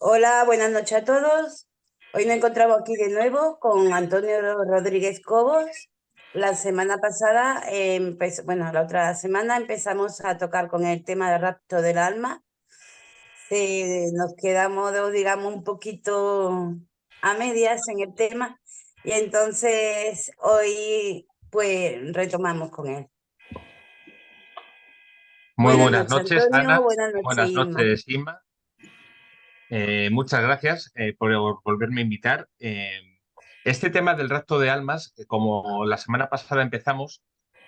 Hola, buenas noches a todos. Hoy nos encontramos aquí de nuevo con Antonio Rodríguez Cobos. La semana pasada, bueno, la otra semana empezamos a tocar con el tema del rapto del alma. Nos quedamos, digamos, un poquito a medias en el tema y entonces hoy pues retomamos con él. Muy Buenas buenas noches, noches, Antonio. Ana. Buenas noches, Buenas Inma. noches, Inma. Muchas gracias por volverme a invitar. Este tema del rapto de almas, como la semana pasada empezamos,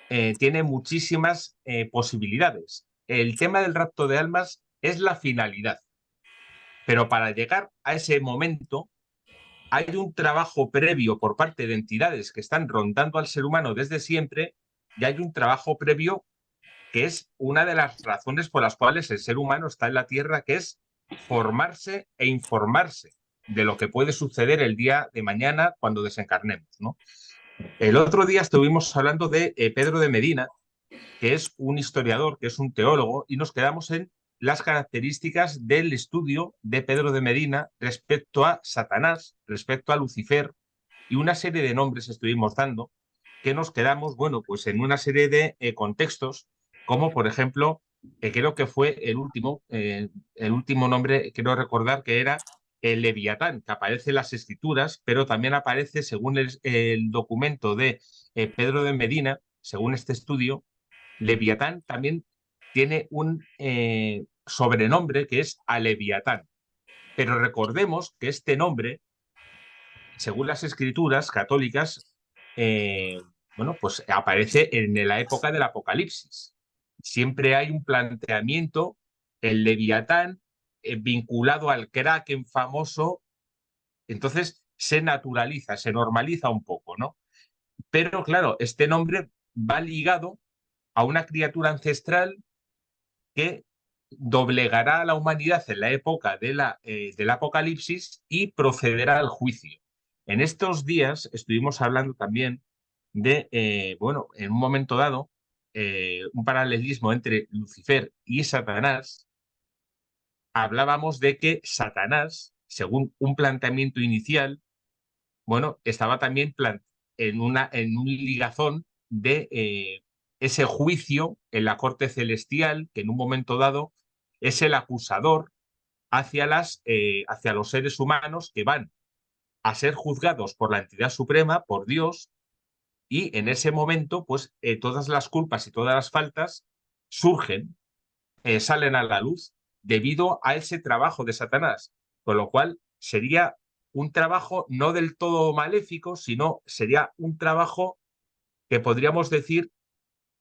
tiene muchísimas posibilidades. El tema del rapto de almas es la finalidad, pero para llegar a ese momento hay un trabajo previo por parte de entidades que están rondando al ser humano desde siempre y hay un trabajo previo que es una de las razones por las cuales el ser humano está en la Tierra, que es formarse e informarse de lo que puede suceder el día de mañana cuando desencarnemos, ¿no? El otro día estuvimos hablando de Pedro de Medina, que es un historiador, que es un teólogo, y nos quedamos en las características del estudio de Pedro de Medina respecto a Satanás, respecto a Lucifer, y una serie de nombres estuvimos dando que nos quedamos, bueno, pues en una serie de contextos, como por ejemplo, creo que fue el último nombre, quiero recordar que era el Leviatán, que aparece en las escrituras, pero también aparece, según el documento de Pedro de Medina, según este estudio, Leviatán también tiene un sobrenombre que es Aleviatán. Pero recordemos que este nombre, según las escrituras católicas, bueno, pues aparece en la época del Apocalipsis. Siempre hay un planteamiento, el Leviatán, vinculado al Kraken famoso, entonces se naturaliza, se normaliza un poco, ¿no? Pero claro, este nombre va ligado a una criatura ancestral que doblegará a la humanidad en la época del Apocalipsis y procederá al juicio. En estos días estuvimos hablando también de, bueno, en un momento dado, un paralelismo entre Lucifer y Satanás. Hablábamos de que Satanás, según un planteamiento inicial, bueno, estaba también en un ligazón de ese juicio en la corte celestial, que en un momento dado es el acusador hacia los seres humanos que van a ser juzgados por la entidad suprema, por Dios, y en ese momento, pues todas las culpas y todas las faltas surgen, salen a la luz debido a ese trabajo de Satanás, con lo cual sería un trabajo no del todo maléfico, sino sería un trabajo que podríamos decir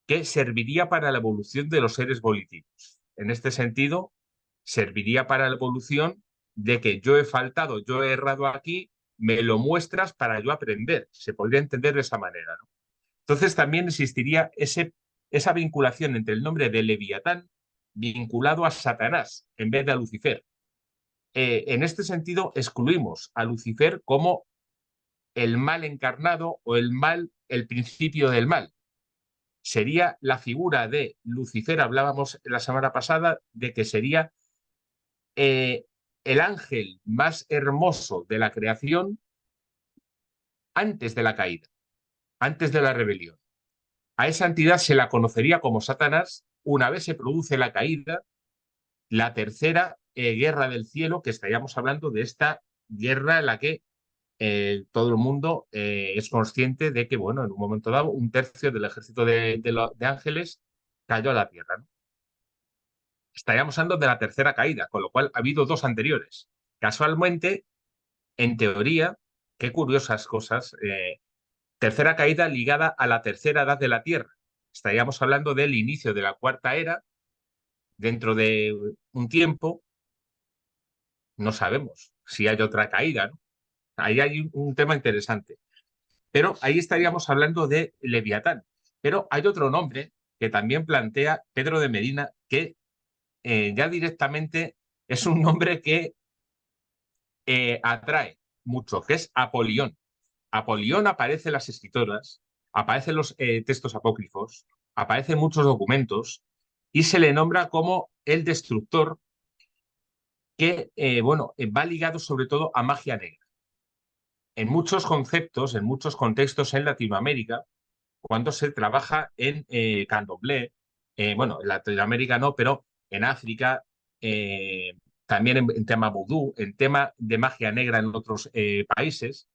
que serviría para la evolución de los seres volitivos. En este sentido, serviría para la evolución de que yo he faltado, yo he errado aquí, me lo muestras para yo aprender. Se podría entender de esa manera, ¿no? Entonces también existiría esa vinculación entre el nombre de Leviatán vinculado a Satanás en vez de a Lucifer. En este sentido, excluimos a Lucifer como el mal encarnado o el mal, el principio del mal. Sería la figura de Lucifer, hablábamos la semana pasada, de que sería eh, el ángel más hermoso de la creación antes de la caída, antes de la rebelión. A esa entidad se la conocería como Satanás. Una vez se produce la caída, la tercera guerra del cielo, que estaríamos hablando de esta guerra en la que todo el mundo es consciente de que, bueno, en un momento dado, un tercio del ejército de ángeles cayó a la tierra, ¿no? Estaríamos hablando de la tercera caída, con lo cual ha habido dos anteriores. Casualmente, en teoría, qué curiosas cosas, tercera caída ligada a la tercera edad de la Tierra. Estaríamos hablando del inicio de la cuarta era, dentro de un tiempo, no sabemos si hay otra caída, ¿no? Ahí hay un tema interesante. Pero ahí estaríamos hablando de Leviatán. Pero hay otro nombre que también plantea Pedro de Medina, que ya directamente es un nombre que atrae mucho, que es Apolión. Apolión aparece en las escrituras, aparece en los textos apócrifos, aparece en muchos documentos y se le nombra como el destructor que bueno, va ligado sobre todo a magia negra. En muchos conceptos, en muchos contextos en Latinoamérica, cuando se trabaja en candomblé, bueno, en Latinoamérica no, pero en África, también en tema vudú, en tema de magia negra en otros países,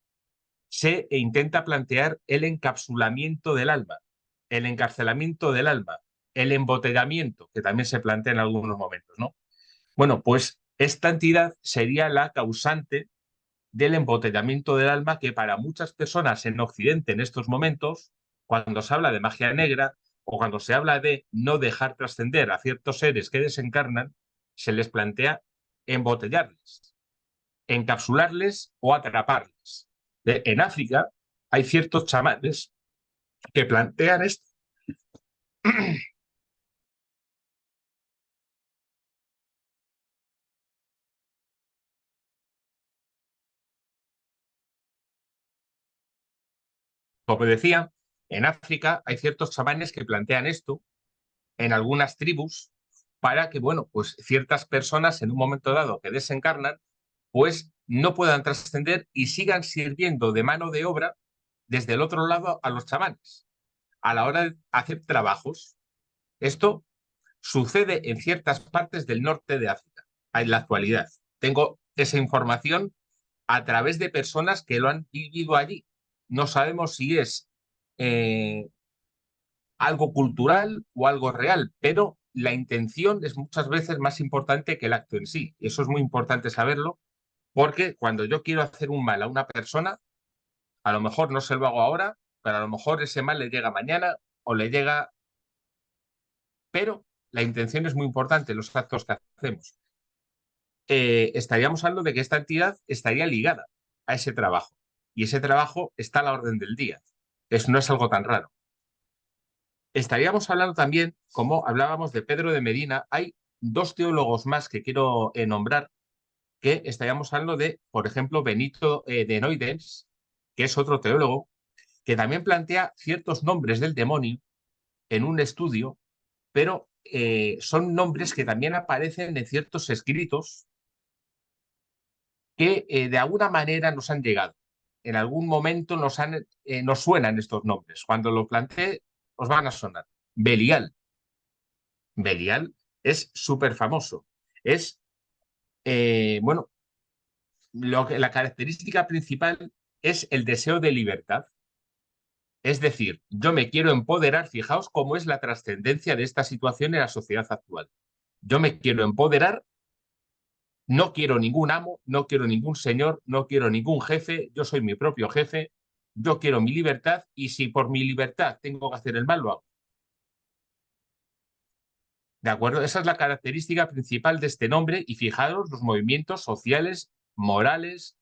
se intenta plantear el encapsulamiento del alma, el encarcelamiento del alma, el embotellamiento, que también se plantea en algunos momentos, ¿no? Bueno, pues esta entidad sería la causante del embotellamiento del alma que para muchas personas en Occidente en estos momentos, cuando se habla de magia negra o cuando se habla de no dejar trascender a ciertos seres que desencarnan, se les plantea embotellarles, encapsularles o atraparles. En África hay ciertos chamanes que plantean esto. Como decía, en África hay ciertos chamanes que plantean esto en algunas tribus para que, bueno, pues ciertas personas en un momento dado que desencarnan, pues no puedan trascender y sigan sirviendo de mano de obra desde el otro lado a los chamanes a la hora de hacer trabajos. Esto sucede en ciertas partes del norte de África en la actualidad. Tengo esa información a través de personas que lo han vivido allí. No sabemos si es eh, algo cultural o algo real, pero la intención es muchas veces más importante que el acto en sí. Eso es muy importante saberlo, porque cuando yo quiero hacer un mal a una persona, a lo mejor no se lo hago ahora, pero a lo mejor ese mal le llega mañana o le llega, pero la intención es muy importante, los actos que hacemos. Estaríamos hablando de que esta entidad estaría ligada a ese trabajo y ese trabajo está a la orden del día. Eso no es algo tan raro. Estaríamos hablando también, como hablábamos de Pedro de Medina, hay dos teólogos más que quiero nombrar, que estaríamos hablando de, por ejemplo, Benito de Noidens, que es otro teólogo, que también plantea ciertos nombres del demonio en un estudio, pero son nombres que también aparecen en ciertos escritos que de alguna manera nos han llegado. En algún momento nos suenan estos nombres. Cuando lo planteé, os van a sonar. Belial. Belial es súper famoso. Es, bueno, la característica principal es el deseo de libertad. Es decir, yo me quiero empoderar, fijaos cómo es la trascendencia de esta situación en la sociedad actual. Yo me quiero empoderar, no quiero ningún amo, no quiero ningún señor, no quiero ningún jefe, yo soy mi propio jefe, yo quiero mi libertad y si por mi libertad tengo que hacer el mal, lo hago. ¿De acuerdo? Esa es la característica principal de este nombre y fijaros los movimientos sociales, morales,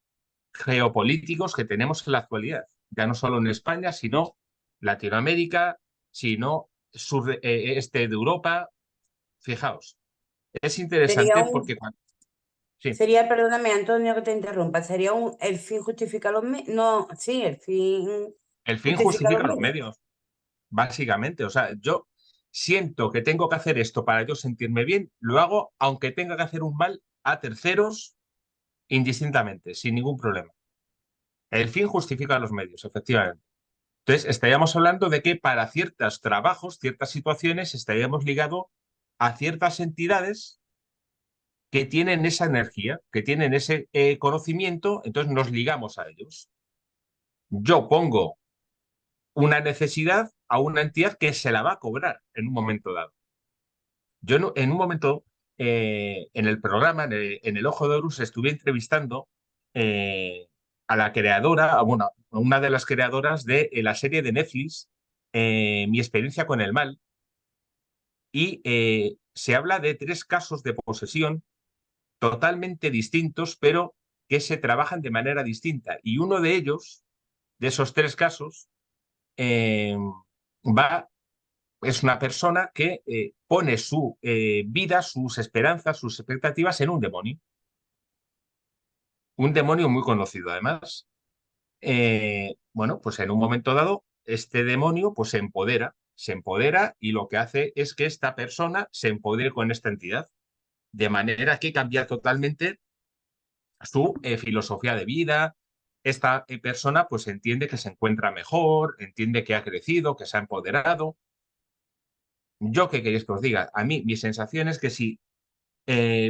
geopolíticos que tenemos en la actualidad, ya no solo en España, sino Latinoamérica, sino este de Europa. Fijaos, es Sería interesante un, porque sí, perdóname, Antonio, que te interrumpa, sería el fin justifica los medios. No, sí, el fin el fin justifica los justifica los medios. medios, básicamente. O sea, yo siento que tengo que hacer esto para yo sentirme bien, lo hago aunque tenga que hacer un mal a terceros indistintamente, sin ningún problema. El fin justifica los medios, efectivamente. Entonces, estaríamos hablando de que para ciertos trabajos, ciertas situaciones, estaríamos ligados a ciertas entidades que tienen esa energía, que tienen ese conocimiento, entonces nos ligamos a ellos. Yo pongo una necesidad a una entidad que se la va a cobrar en un momento dado. Yo en un momento, en el programa, en el Ojo de Horus, estuve entrevistando a la creadora, bueno, a una de las creadoras de la serie de Netflix, Mi experiencia con el mal, y se habla de tres casos de posesión totalmente distintos, pero que se trabajan de manera distinta. Y uno de ellos, de esos tres casos, eh, va es una persona que pone su vida, sus esperanzas, sus expectativas en un demonio. Un demonio muy conocido, además. Bueno, pues en un momento dado, este demonio pues se empodera y lo que hace es que esta persona se empodere con esta entidad. De manera que cambia totalmente su filosofía de vida. Esta persona pues entiende que se encuentra mejor, entiende que ha crecido, que se ha empoderado. ¿Yo qué queréis que os diga? A mí, mi sensación es que si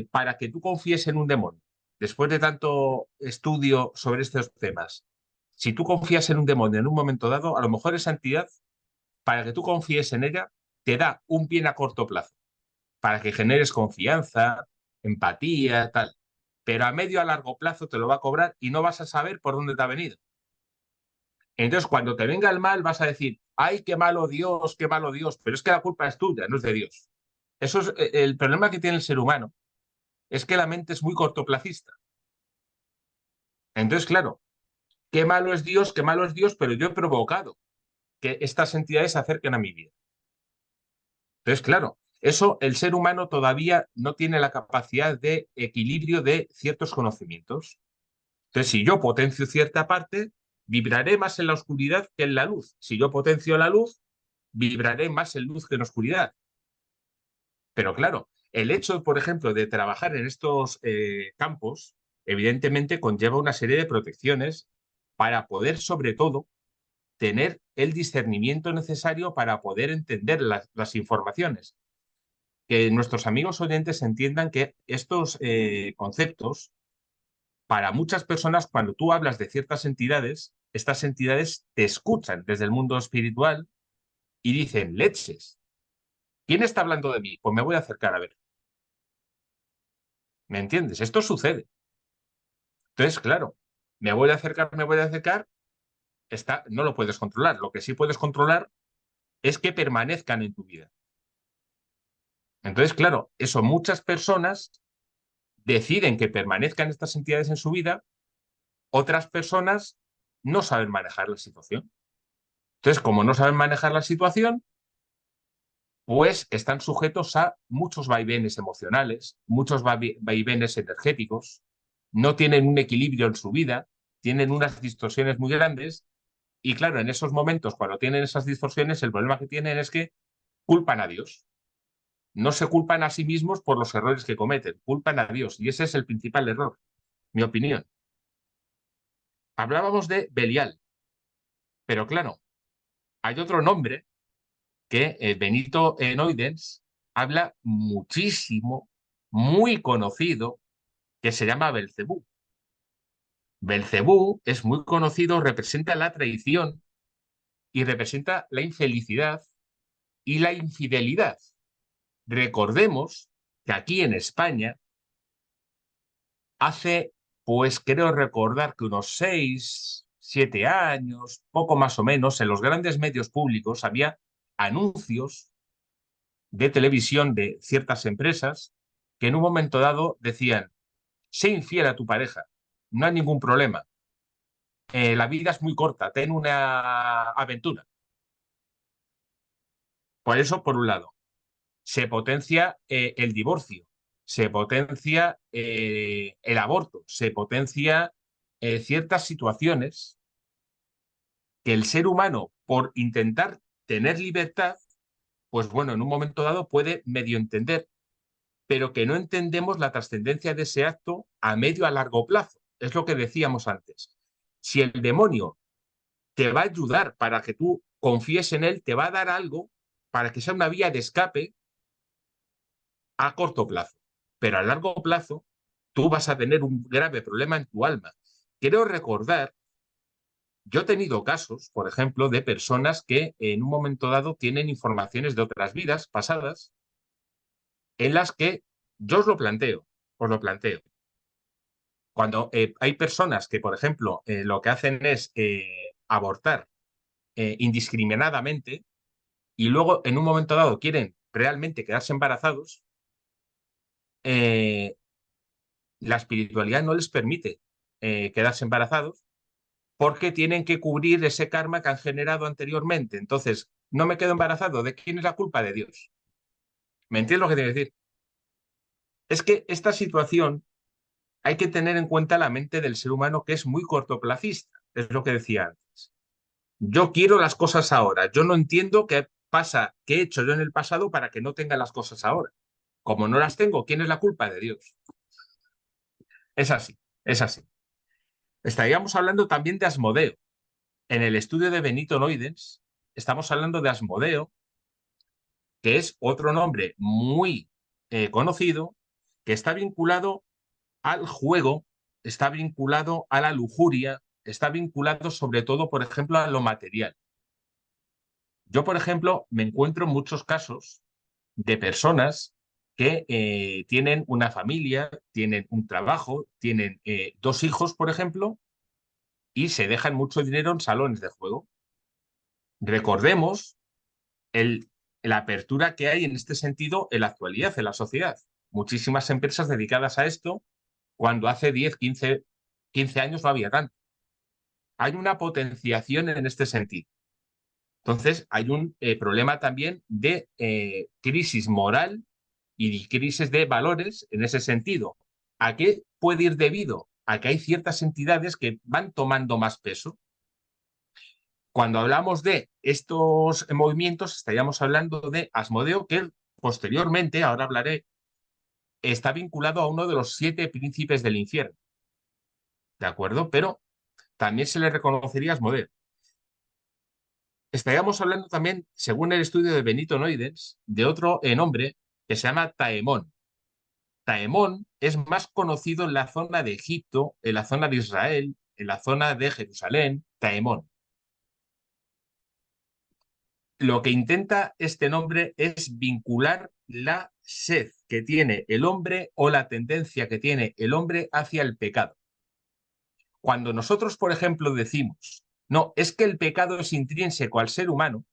para que tú confíes en un demonio, después de tanto estudio sobre estos temas, si tú confías en un demonio en un momento dado, a lo mejor esa entidad, para que tú confíes en ella, te da un bien a corto plazo, para que generes confianza, empatía, tal. Pero a medio a largo plazo te lo va a cobrar y no vas a saber por dónde te ha venido. Entonces, cuando te venga el mal, vas a decir, ay, qué malo Dios, pero es que la culpa es tuya, no es de Dios. Eso es el problema que tiene el ser humano, es que la mente es muy cortoplacista. Entonces, claro, qué malo es Dios, pero yo he provocado que estas entidades se acerquen a mi vida. Entonces, claro, eso el ser humano todavía no tiene la capacidad de equilibrio de ciertos conocimientos. Entonces, si yo potencio cierta parte, vibraré más en la oscuridad que en la luz. Si yo potencio la luz, vibraré más en luz que en oscuridad. Pero claro, el hecho, por ejemplo, de trabajar en estos campos, evidentemente conlleva una serie de protecciones para poder, sobre todo, tener el discernimiento necesario para poder entender las informaciones. Que nuestros amigos oyentes entiendan que estos conceptos, para muchas personas, cuando tú hablas de ciertas entidades, estas entidades te escuchan desde el mundo espiritual y dicen, leches, ¿quién está hablando de mí? Pues me voy a acercar a ver. ¿Me entiendes? Esto sucede. Entonces, claro, me voy a acercar, no lo puedes controlar. Lo que sí puedes controlar es que permanezcan en tu vida. Entonces, claro, eso muchas personas deciden que permanezcan estas entidades en su vida, otras personas no saben manejar la situación. Entonces, como no saben manejar la situación, pues están sujetos a muchos vaivenes emocionales, muchos vaivenes energéticos, no tienen un equilibrio en su vida, tienen unas distorsiones muy grandes y claro, en esos momentos, cuando tienen esas distorsiones, el problema que tienen es que culpan a Dios. No se culpan a sí mismos por los errores que cometen, culpan a Dios y ese es el principal error, mi opinión. Hablábamos de Belial, pero claro, hay otro nombre que Benito Noidens habla muchísimo, muy conocido, que se llama Belcebú. Belcebú es muy conocido, representa la traición y representa la infelicidad y la infidelidad. Recordemos que aquí en España, hace, pues creo recordar que unos 6, 7 años, poco más o menos, en los grandes medios públicos había anuncios de televisión de ciertas empresas que en un momento dado decían, sé infiel a tu pareja, no hay ningún problema, la vida es muy corta, ten una aventura. Por eso, por un lado, se potencia el divorcio, se potencia el aborto, se potencia ciertas situaciones que el ser humano, por intentar tener libertad, pues bueno, en un momento dado puede medio entender, pero que no entendemos la trascendencia de ese acto a medio a largo plazo. Es lo que decíamos antes. Si el demonio te va a ayudar para que tú confíes en él, te va a dar algo para que sea una vía de escape a corto plazo. Pero a largo plazo, tú vas a tener un grave problema en tu alma. Quiero recordar, yo he tenido casos, por ejemplo, de personas que en un momento dado tienen informaciones de otras vidas pasadas en las que yo os lo planteo. Cuando hay personas que, por ejemplo, lo que hacen es abortar indiscriminadamente y luego en un momento dado quieren realmente quedarse embarazados, eh, la espiritualidad no les permite quedarse embarazados porque tienen que cubrir ese karma que han generado anteriormente. Entonces, no me quedo embarazado. ¿De quién es la culpa? De Dios. ¿Me entiendes lo que te quiero decir? Es que esta situación hay que tener en cuenta la mente del ser humano que es muy cortoplacista. Es lo que decía antes. Yo quiero las cosas ahora. Yo no entiendo qué pasa, qué he hecho yo en el pasado para que no tenga las cosas ahora. Como no las tengo, ¿quién es la culpa? De Dios. Es así, es así. Estaríamos hablando también de Asmodeo. En el estudio de Benito Noidens estamos hablando de Asmodeo, que es otro nombre muy conocido, que está vinculado al juego, está vinculado a la lujuria, está vinculado sobre todo, por ejemplo, a lo material. Yo, por ejemplo, me encuentro en muchos casos de personas que tienen una familia, tienen un trabajo, tienen 2 hijos, por ejemplo, y se dejan mucho dinero en salones de juego. Recordemos el, la apertura que hay en este sentido en la actualidad, en la sociedad. Muchísimas empresas dedicadas a esto, cuando hace 10, 15 años no había tanto. Hay una potenciación en este sentido. Entonces, hay un problema también de crisis moral y de crisis de valores en ese sentido. ¿A qué puede ir debido? A que hay ciertas entidades que van tomando más peso. Cuando hablamos de estos movimientos, estaríamos hablando de Asmodeo, que posteriormente, ahora hablaré, está vinculado a uno de los 7 príncipes del infierno. ¿De acuerdo? Pero también se le reconocería a Asmodeo. Estaríamos hablando también, según el estudio de Benito Noidens, de otro nombre que se llama Taemón. Taemón es más conocido en la zona de Egipto, en la zona de Israel, en la zona de Jerusalén, Taemón. Lo que intenta este nombre es vincular la sed que tiene el hombre o la tendencia que tiene el hombre hacia el pecado. Cuando nosotros, por ejemplo, decimos, no, es que el pecado es intrínseco al ser humano,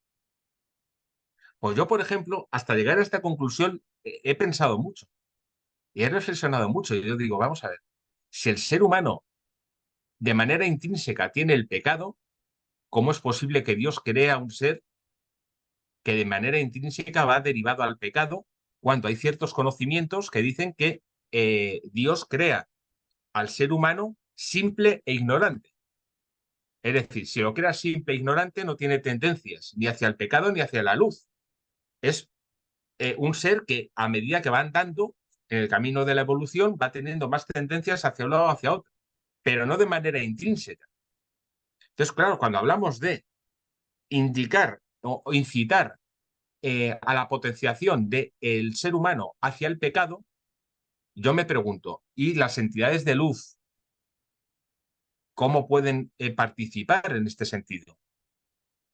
pues yo, por ejemplo, hasta llegar a esta conclusión, he pensado mucho y he reflexionado mucho. Y yo digo, vamos a ver, si el ser humano de manera intrínseca tiene el pecado, ¿cómo es posible que Dios crea un ser que de manera intrínseca va derivado al pecado, cuando hay ciertos conocimientos que dicen que Dios crea al ser humano simple e ignorante? Es decir, si lo crea simple e ignorante, no tiene tendencias ni hacia el pecado ni hacia la luz. Es un ser que a medida que va andando en el camino de la evolución va teniendo más tendencias hacia un lado o hacia otro, pero no de manera intrínseca. Entonces, claro, cuando hablamos de indicar o incitar a la potenciación del ser humano hacia el pecado, yo me pregunto, ¿y las entidades de luz cómo pueden participar en este sentido?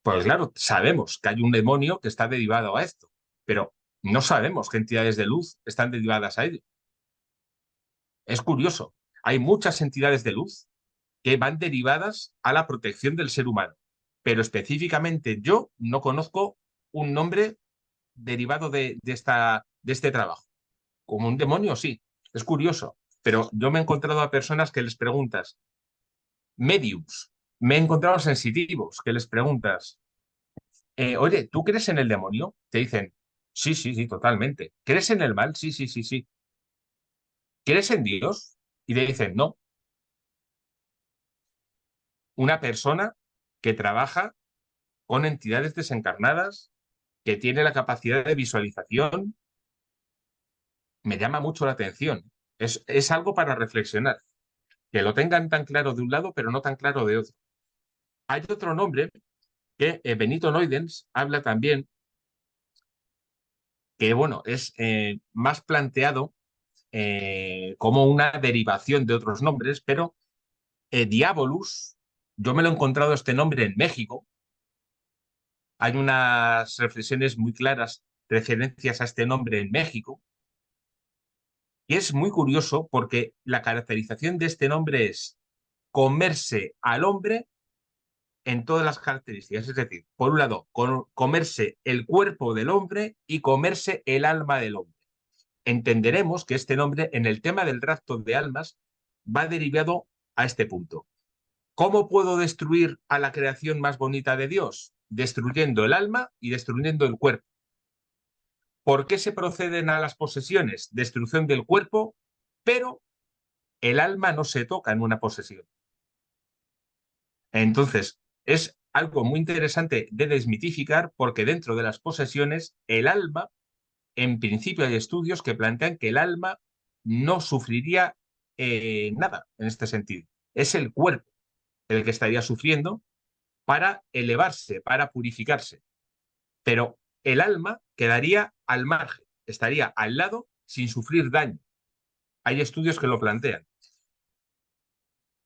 Pues claro, sabemos que hay un demonio que está derivado a esto, pero no sabemos qué entidades de luz están derivadas a ello. Es curioso, hay muchas entidades de luz que van derivadas a la protección del ser humano, pero específicamente yo no conozco un nombre derivado de este trabajo. Como un demonio, sí, es curioso, pero yo me he encontrado a personas que les preguntas, mediums, me he encontrado sensitivos, que les preguntas, oye, ¿tú crees en el demonio? Te dicen, sí, sí, sí, totalmente. ¿Crees en el mal? Sí, sí, sí, sí. ¿Crees en Dios? Y te dicen, no. Una persona que trabaja con entidades desencarnadas, que tiene la capacidad de visualización, me llama mucho la atención. Es algo para reflexionar. Que lo tengan tan claro de un lado, pero no tan claro de otro. Hay otro nombre que Benito Noidens habla también, que bueno, es más planteado como una derivación de otros nombres, pero Diabolus, yo me lo he encontrado este nombre en México. Hay unas reflexiones muy claras, referencias a este nombre en México, y es muy curioso porque la caracterización de este nombre es comerse al hombre en todas las características. Es decir, por un lado, comerse el cuerpo del hombre y comerse el alma del hombre. Entenderemos que este nombre, en el tema del rapto de almas, va derivado a este punto. ¿Cómo puedo destruir a la creación más bonita de Dios? Destruyendo el alma y destruyendo el cuerpo. ¿Por qué se proceden a las posesiones? Destrucción del cuerpo, pero el alma no se toca en una posesión. Entonces, es algo muy interesante de desmitificar porque dentro de las posesiones el alma en principio hay estudios que plantean que el alma no sufriría nada en este sentido. Es el cuerpo el que estaría sufriendo para elevarse, para purificarse. Pero el alma quedaría al margen, estaría al lado sin sufrir daño. Hay estudios que lo plantean.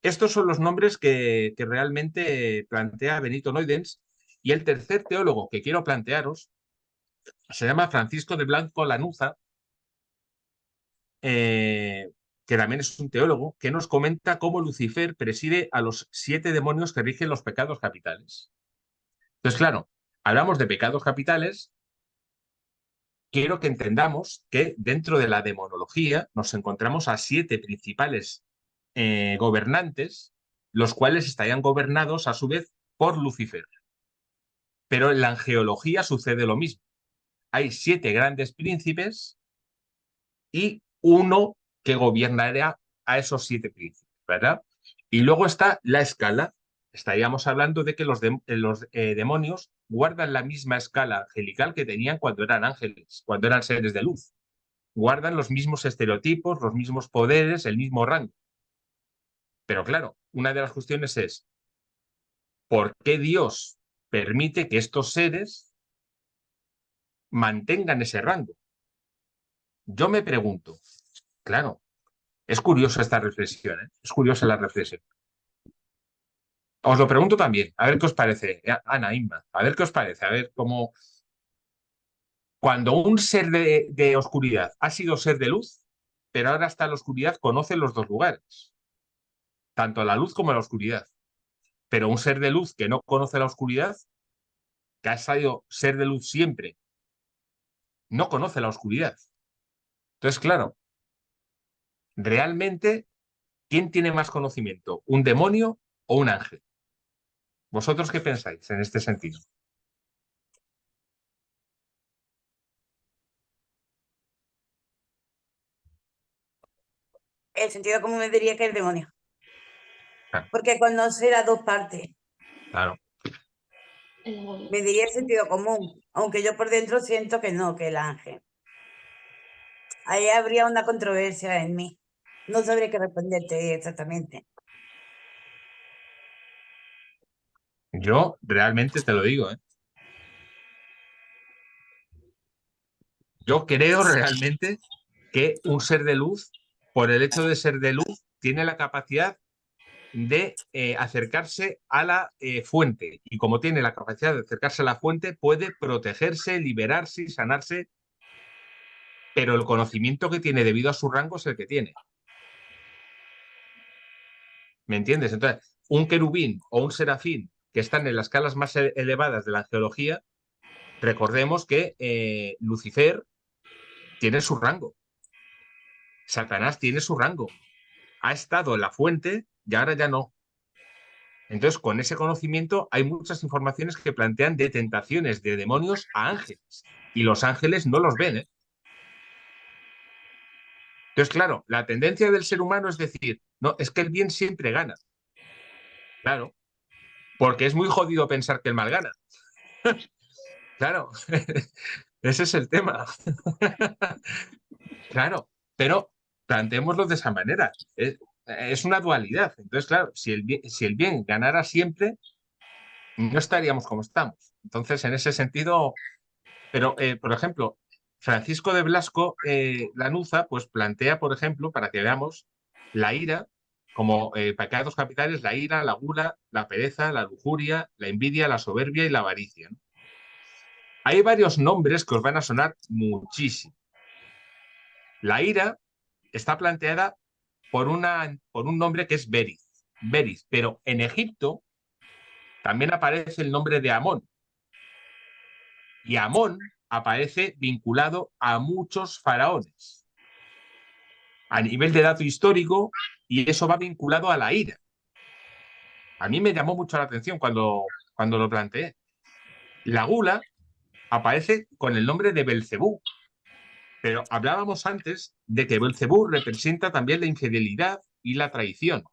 Estos son los nombres que realmente plantea Benito Noydens. Y el tercer teólogo que quiero plantearos se llama Francisco de Blanco Lanuza, que también es un teólogo, que nos comenta cómo Lucifer preside a los 7 demonios que rigen los pecados capitales. Entonces, claro, hablamos de pecados capitales. Quiero que entendamos que dentro de la demonología nos encontramos a 7 principales gobernantes, los cuales estarían gobernados a su vez por Lucifer. Pero en la angeología sucede lo mismo. Hay 7 grandes príncipes y uno que gobernará a esos 7 príncipes, ¿verdad? Y luego está la escala. Estaríamos hablando de que los demonios guardan la misma escala angelical que tenían cuando eran ángeles, cuando eran seres de luz. Guardan los mismos estereotipos, los mismos poderes, el mismo rango. Pero claro, una de las cuestiones es, ¿por qué Dios permite que estos seres mantengan ese rango? Yo me pregunto, claro, es curiosa esta reflexión, ¿eh? Es curiosa la reflexión. Os lo pregunto también, a ver qué os parece, Ana, Inma, a ver qué os parece, a ver cómo... Cuando un ser de oscuridad ha sido ser de luz, pero ahora está en la oscuridad, conoce los dos lugares, tanto la luz como la oscuridad. Pero un ser de luz que no conoce la oscuridad, que ha sido ser de luz siempre, no conoce la oscuridad. Entonces, claro, realmente, ¿quién tiene más conocimiento? ¿Un demonio o un ángel? ¿Vosotros qué pensáis en este sentido? El sentido común me diría que el demonio. Claro, Porque conoce las dos partes. claro. Me diría el sentido común. Aunque yo por dentro siento que no, que el ángel. Ahí habría una controversia en mí. No sabría qué responderte exactamente. Yo realmente te lo digo, ¿eh? Yo creo realmente que un ser de luz, por el hecho de ser de luz, tiene la capacidad de acercarse a la fuente. Y como tiene la capacidad de acercarse a la fuente, puede protegerse, liberarse y sanarse, pero el conocimiento que tiene debido a su rango es el que tiene. ¿Me entiendes? Entonces, un querubín o un serafín que están en las escalas más elevadas de la angeología, recordemos que Lucifer tiene su rango, Satanás tiene su rango, ha estado en la fuente y ahora ya no. Entonces, con ese conocimiento hay muchas informaciones que plantean de tentaciones de demonios a ángeles y los ángeles no los ven, ¿eh? Entonces, claro, la tendencia del ser humano es decir, no, es que el bien siempre gana. Claro, porque es muy jodido pensar que el mal gana. Claro, ese es el tema. Claro, pero planteémoslo de esa manera. Es una dualidad. Entonces, claro, si el bien ganara siempre, no estaríamos como estamos. Entonces, en ese sentido, pero, por ejemplo, Francisco de Blasco Lanuza, pues plantea, por ejemplo, para que veamos, la ira como pecados capitales, la ira, la gula, la pereza, la lujuria, la envidia, la soberbia y la avaricia, ¿no? Hay varios nombres que os van a sonar muchísimo. La ira está planteada por un nombre que es Berith, Berith, pero en Egipto también aparece el nombre de Amón. Y Amón aparece vinculado a muchos faraones a nivel de dato histórico y eso va vinculado a la ira. A mí me llamó mucho la atención cuando lo planteé. La gula aparece con el nombre de Belcebú, pero hablábamos antes de que Belcebú representa también la infidelidad y la traición.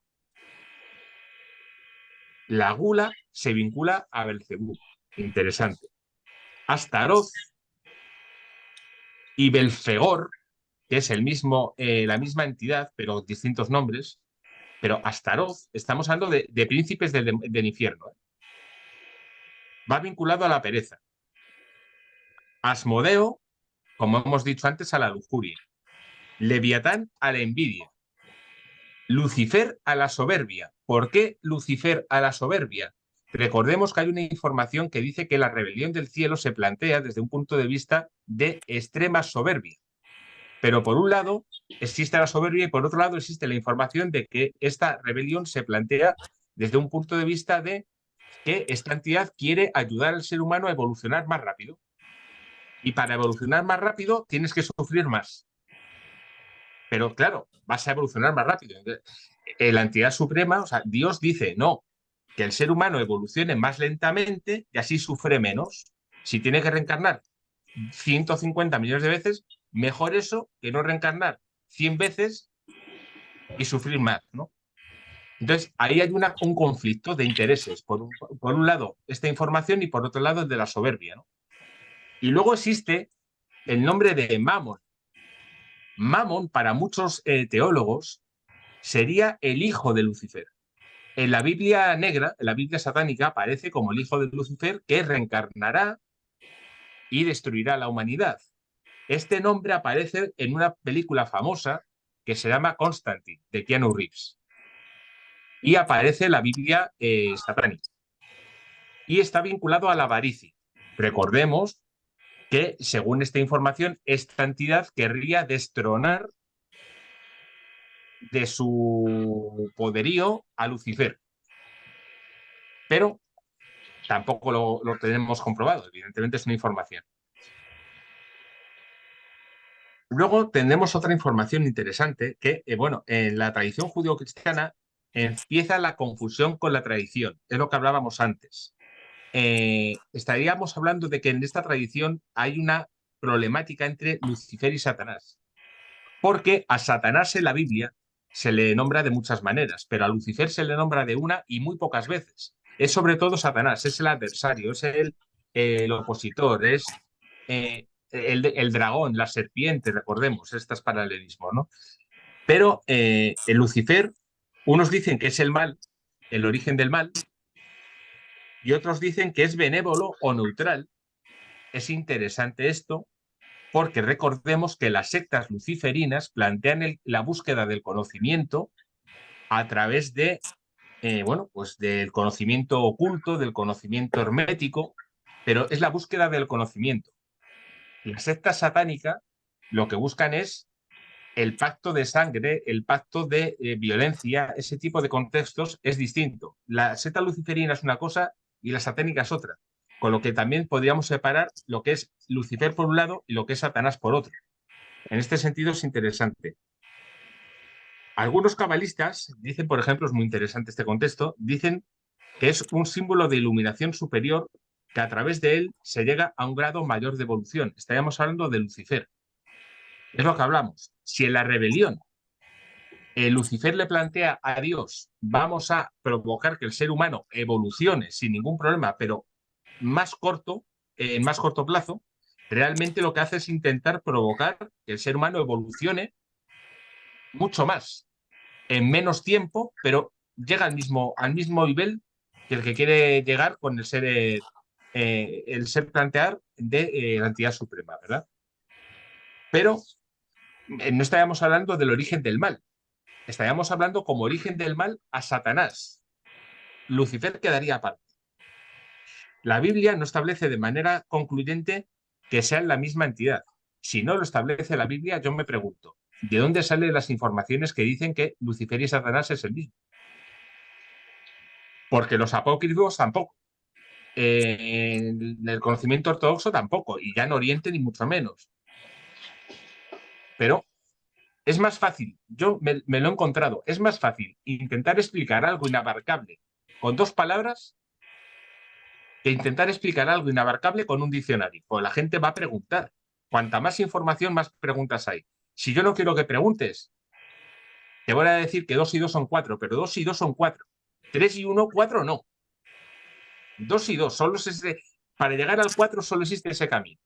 La gula se vincula a Belcebú. Interesante. Astaroth y Belfegor, que es la misma entidad, pero distintos nombres, pero Astaroth, estamos hablando de príncipes del infierno, ¿eh? Va vinculado a la pereza. Asmodeo, como hemos dicho antes, a la lujuria. Leviatán a la envidia. Lucifer a la soberbia. ¿Por qué Lucifer a la soberbia? Recordemos que hay una información que dice que la rebelión del cielo se plantea desde un punto de vista de extrema soberbia. Pero por un lado existe la soberbia y por otro lado existe la información de que esta rebelión se plantea desde un punto de vista de que esta entidad quiere ayudar al ser humano a evolucionar más rápido. Y para evolucionar más rápido tienes que sufrir más. Pero claro, vas a evolucionar más rápido. Entonces, la entidad suprema, o sea, Dios dice, no, que el ser humano evolucione más lentamente y así sufre menos. Si tiene que reencarnar 150 millones de veces, mejor eso que no reencarnar 100 veces y sufrir más, ¿no? Entonces, ahí hay un conflicto de intereses. Por un lado, esta información y por otro lado, el de la soberbia, ¿no? Y luego existe el nombre de Mamón. Mamón, para muchos teólogos, sería el hijo de Lucifer. En la Biblia negra, en la Biblia satánica, aparece como el hijo de Lucifer que reencarnará y destruirá la humanidad. Este nombre aparece en una película famosa que se llama Constantine, de Keanu Reeves. Y aparece en la Biblia satánica. Y está vinculado a la avaricia. Recordemos que, según esta información, esta entidad querría destronar de su poderío a Lucifer. Pero tampoco lo tenemos comprobado, evidentemente es una información. Luego tendremos otra información interesante que, bueno, en la tradición judío-cristiana empieza la confusión con la tradición, es lo que hablábamos antes. Estaríamos hablando de que en esta tradición hay una problemática entre Lucifer y Satanás, porque a Satanás en la Biblia se le nombra de muchas maneras, pero a Lucifer se le nombra de una y muy pocas veces. Es sobre todo Satanás, es el adversario, es el opositor, es el dragón, la serpiente, recordemos, estos paralelismos, ¿no? Pero el Lucifer, unos dicen que es el mal, el origen del mal, y otros dicen que es benévolo o neutral. Es interesante esto porque recordemos que las sectas luciferinas plantean la búsqueda del conocimiento a través de, bueno, pues del conocimiento oculto, del conocimiento hermético, pero es la búsqueda del conocimiento. La secta satánica lo que buscan es el pacto de sangre, el pacto de violencia, ese tipo de contextos es distinto. La secta luciferina es una cosa y la satánica es otra, con lo que también podríamos separar lo que es Lucifer por un lado y lo que es Satanás por otro. En este sentido es interesante. Algunos cabalistas dicen, por ejemplo, es muy interesante este contexto, dicen que es un símbolo de iluminación superior que a través de él se llega a un grado mayor de evolución. Estaríamos hablando de Lucifer. Es lo que hablamos. Si en la rebelión Lucifer le plantea a Dios, vamos a provocar que el ser humano evolucione sin ningún problema, pero en más corto plazo, realmente lo que hace es intentar provocar que el ser humano evolucione mucho más, en menos tiempo, pero llega al mismo nivel que el que quiere llegar con el ser plantear de la entidad suprema, ¿verdad? Pero no estaríamos hablando del origen del mal. Estaríamos hablando como origen del mal a Satanás. Lucifer quedaría aparte. La Biblia no establece de manera concluyente que sean la misma entidad. Si no lo establece la Biblia, yo me pregunto, ¿de dónde salen las informaciones que dicen que Lucifer y Satanás es el mismo? Porque los apócrifos tampoco. En el conocimiento ortodoxo tampoco, y ya en Oriente ni mucho menos. Pero es más fácil, yo me lo he encontrado, es más fácil intentar explicar algo inabarcable con dos palabras que intentar explicar algo inabarcable con un diccionario. Pues la gente va a preguntar. Cuanta más información, más preguntas hay. Si yo no quiero que preguntes, te voy a decir que 2 y 2 son 4, pero 2 y 2 son 4. 3 y 1, 4 no. 2 y 2, para llegar al 4 solo existe ese camino.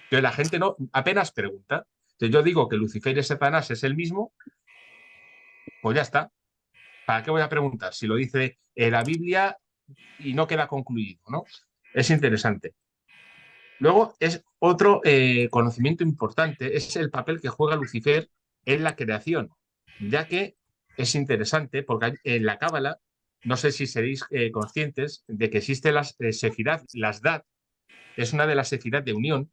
Entonces la gente no apenas pregunta. Entonces yo digo que Lucifer y Satanás es el mismo, pues ya está. ¿Para qué voy a preguntar? Si lo dice la Biblia y no queda concluido, ¿no? Es interesante. Luego es otro conocimiento importante, es el papel que juega Lucifer en la creación, ya que es interesante porque en la Cábala, no sé si seréis conscientes de que existen las sefirot, las Dat, es una de las sefirot de unión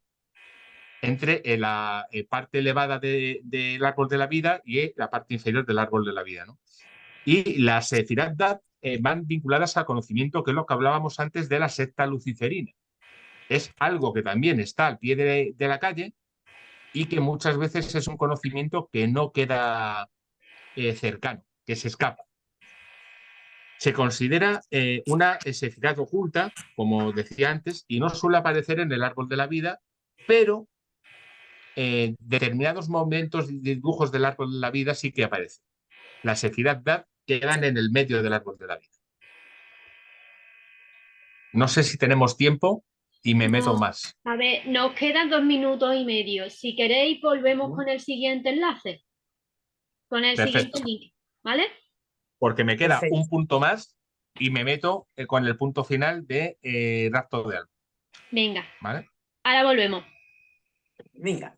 entre la parte elevada del árbol de la vida y la parte inferior del árbol de la vida, ¿no? Y las sefirot Dat van vinculadas al conocimiento, que es lo que hablábamos antes de la secta luciferina. Es algo que también está al pie de la calle y que muchas veces es un conocimiento que no queda cercano, que se escapa. Se considera una sefirot oculta, como decía antes, y no suele aparecer en el árbol de la vida, pero determinados momentos de dibujos del árbol de la vida sí que aparecen. Las sefirot Dat quedan en el medio del árbol de la vida. No sé si tenemos tiempo y me meto No, más. a ver, nos quedan 2 minutos y medio. Si queréis, volvemos con el siguiente enlace, con el siguiente Perfecto. link, ¿vale? Porque me queda Perfecto. un punto más y me meto con el punto final de Rapto de Alma. Venga, ¿Vale? ahora volvemos. Venga.